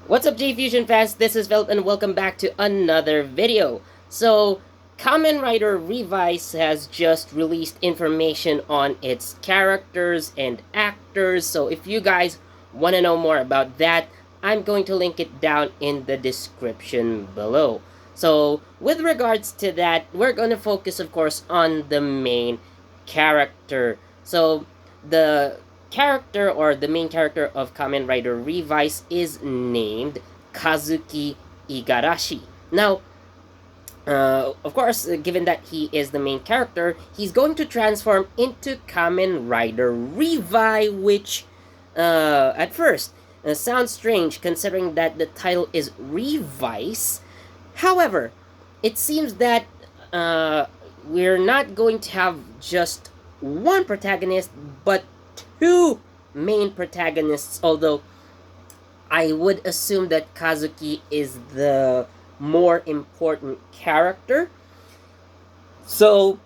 What's up, J-Fusion fans? This is Philip and welcome back to another video. So, Kamen Rider Revice has just released information on its characters and actors, so if you guys want to know more about that, I'm going to link it down in the description below. So, with regards to that, we're going to focus, of course, on the main character. So, the character or the main character of Kamen Rider Revice is named Kazuki Igarashi. Now, of course, given that he is the main character, he's going to transform into Kamen Rider Revice, which at first sounds strange considering that the title is Revice. However, it seems that we're not going to have just one protagonist, but two main protagonists, although I would assume that Kazuki is the more important character. So,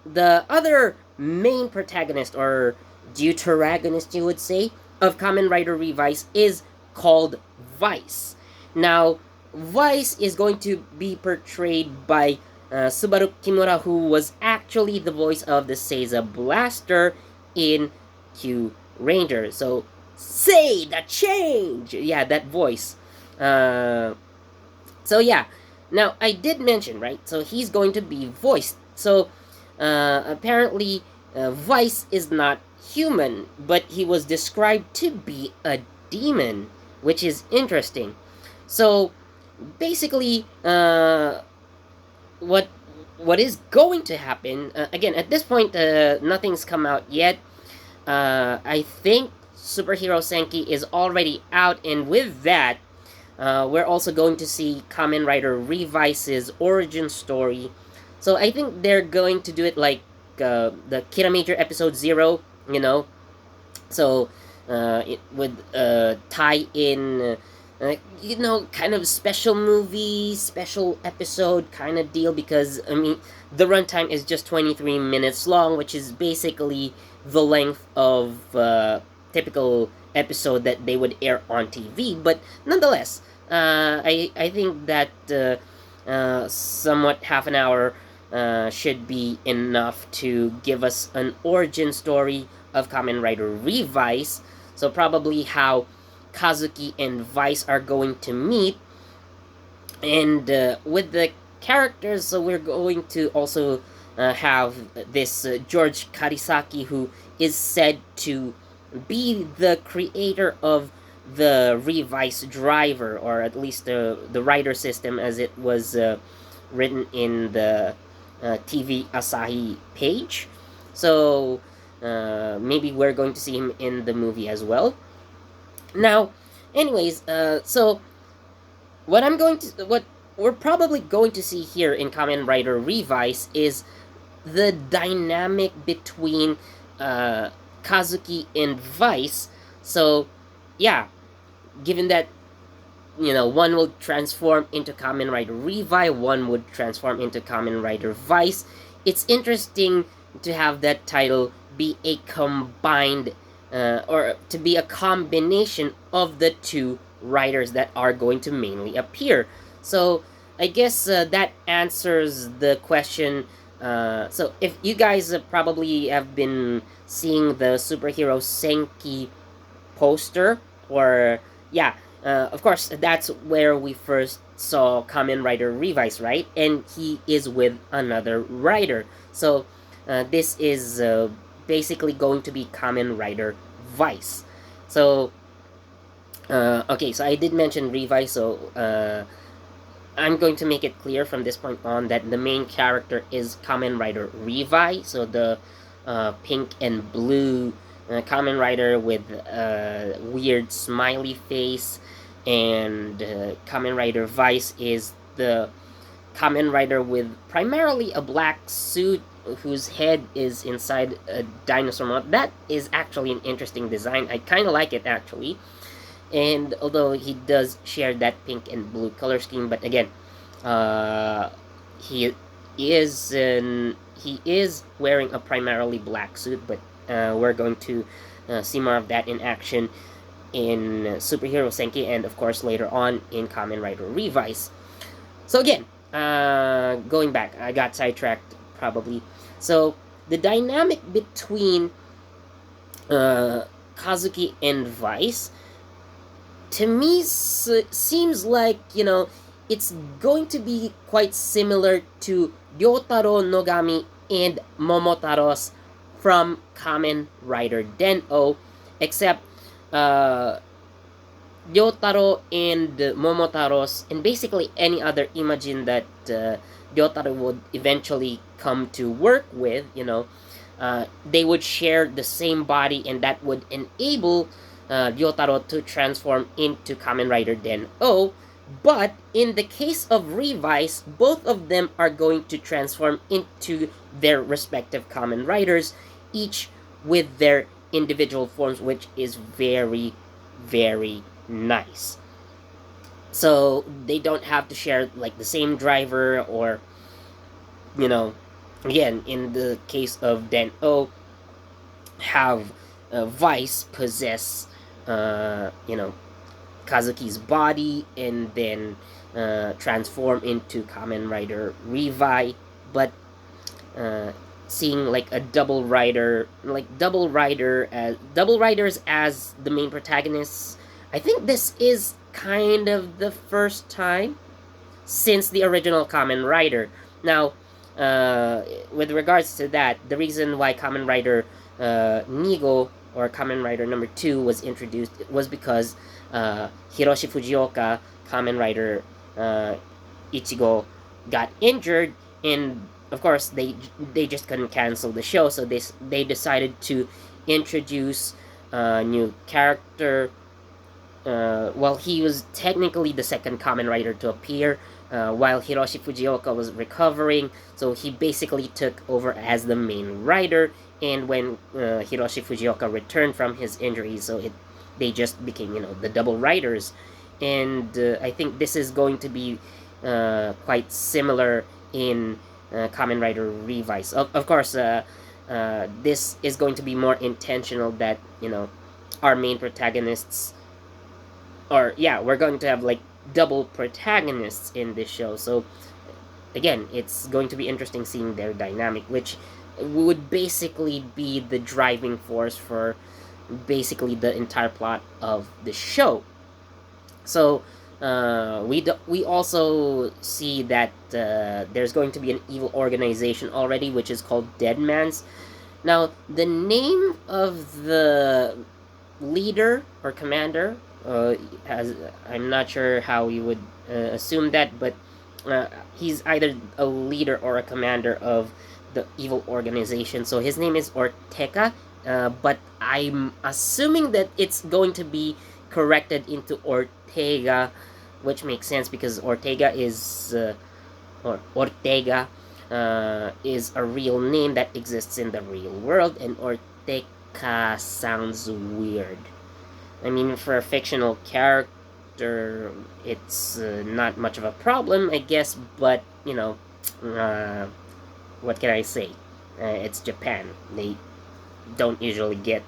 the other main protagonist, or deuteragonist, you would say, of Kamen Rider Revice is called Vice. Now, Vice is going to be portrayed by Subaru Kimura, who was actually the voice of the Seiza Blaster in Q Ranger. So, say the change! Yeah, that voice. Uh, so, yeah. Now, I did mention, right? So, he's going to be voiced. So, apparently, Vice is not human, but he was described to be a demon, which is interesting. So, basically, what what is going to happen? Again, at this point, nothing's come out yet. I think Superhero Senki is already out, and with that, we're also going to see Kamen Rider Revice's origin story. So I think they're going to do it like the Kira Major episode 0, you know. So it would tie in, kind of special movie, special episode kind of deal, because, I mean, the runtime is just 23 minutes long, which is basically the length of typical episode that they would air on TV. But nonetheless, I think that somewhat half an hour should be enough to give us an origin story of Kamen Rider Revice. So probably how Kazuki and Vice are going to meet, and with the characters, so we're going to also have this George Karisaki, who is said to be the creator of the Revice driver, or at least the rider system as it was written in the TV Asahi page. So maybe we're going to see him in the movie as well. Now, anyways, so what we're probably going to see here in Kamen Rider Revice is the dynamic between Kazuki and Vice. So, yeah, given that, one will transform into Kamen Rider Revice, one would transform into Kamen Rider Vice. It's interesting to have that title be a combined, or to be a combination of the two writers that are going to mainly appear. So I guess that answers the question. So if you guys probably have been seeing the Superhero Senki poster, or yeah, of course that's where we first saw Kamen Rider Revice, right? And he is with another writer. So this is basically going to be Kamen Rider Vice. So okay, so I did mention Revice, so I'm going to make it clear from this point on that the main character is Kamen Rider Revice, so the pink and blue Kamen Rider with a weird smiley face, and Kamen Rider Vice is the Kamen Rider with primarily a black suit whose head is inside a dinosaur mouth. That is actually an interesting design. I kind of like it, actually. And although he does share that pink and blue color scheme, but again, he he is wearing a primarily black suit, but we're going to see more of that in action. in Superhero Senki, and of course later on in Kamen Rider Revice. So again, going back, I got sidetracked probably. So the dynamic between Kazuki and Vice, to me, seems like, it's going to be quite similar to Ryotaro Nogami and Momotaro's from Kamen Rider Den-O, except uh, Ryotaro and Momotaro's, and basically any other Imagine that Ryotaro would eventually come to work with, they would share the same body, and that would enable Ryotaro to transform into Kamen Rider Den-O. But in the case of Revice, both of them are going to transform into their respective Kamen Riders, each with their individual forms, which is very, very nice. So they don't have to share like the same driver, or again, in the case of Den-O, have Vice possess Kazuki's body, and then transform into Kamen Rider Revice. But seeing like a double riders as the main protagonists, I think this is kind of the first time since the original Kamen Rider. Now, with regards to that, the reason why Kamen Rider Nigo, or Kamen Rider number 2, was introduced was because Hiroshi Fujioka, Kamen Rider Ichigo, got injured, and of course they just couldn't cancel the show, so they decided to introduce a new character. Well, he was technically the second Kamen Rider to appear while Hiroshi Fujioka was recovering, so he basically took over as the main rider. And when Hiroshi Fujioka returned from his injury, so they just became the double riders. And I think this is going to be quite similar in Kamen Rider Revice. Of course, this is going to be more intentional, that our main protagonists, or yeah, we're going to have like double protagonists in this show. So again, it's going to be interesting seeing their dynamic, which would basically be the driving force for basically the entire plot of the show. So we also see that there's going to be an evil organization already, which is called Deadman's. Now, the name of the leader or commander, I'm not sure how we would assume that, but he's either a leader or a commander of the evil organization. So his name is Ortega, but I'm assuming that it's going to be corrected into Ortega, which makes sense because Ortega is is a real name that exists in the real world, and Ortega sounds weird. I mean, for a fictional character, it's not much of a problem, I guess, but what can I say? It's Japan. They don't usually get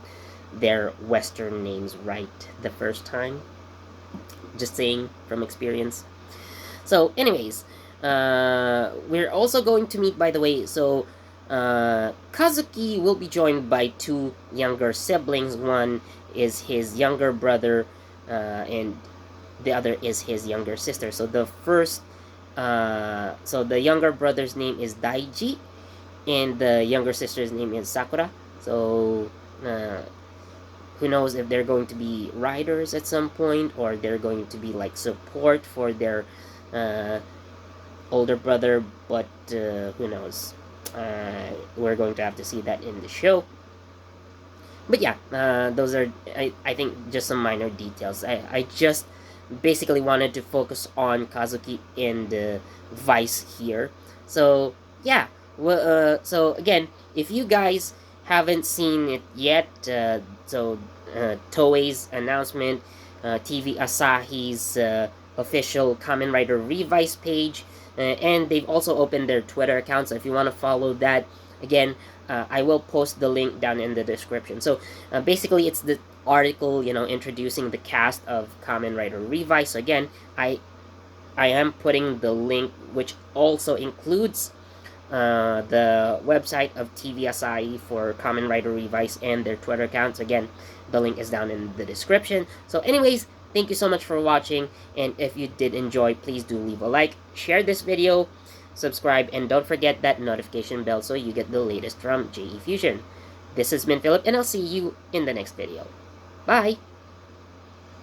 their Western names right the first time. Just saying from experience. So, anyways, we're also going to meet, by the way, so Kazuki will be joined by two younger siblings. One is his younger brother, and the other is his younger sister. So the younger brother's name is Daiji, and the younger sister's name is Sakura. So who knows if they're going to be riders at some point, or they're going to be like support for their older brother, but who knows. We're going to have to see that in the show. But yeah, those are, I think, just some minor details. I just basically wanted to focus on Kazuki and Vice here. So yeah, well, so again, if you guys haven't seen it yet, Toei's announcement, TV Asahi's official Kamen Rider Revice page, and they've also opened their Twitter account, so if you want to follow that, again, I will post the link down in the description. So basically, it's article, introducing the cast of Kamen Rider Revice. So again, I am putting the link, which also includes the website of TV Asahi for Kamen Rider Revice and their Twitter accounts. Again, the link is down in the description. So anyways, thank you so much for watching, and if you did enjoy, please do leave a like, share this video, subscribe, and don't forget that notification bell so you get the latest from JE Fusion. This has been Philip, and I'll see you in the next video. Bye!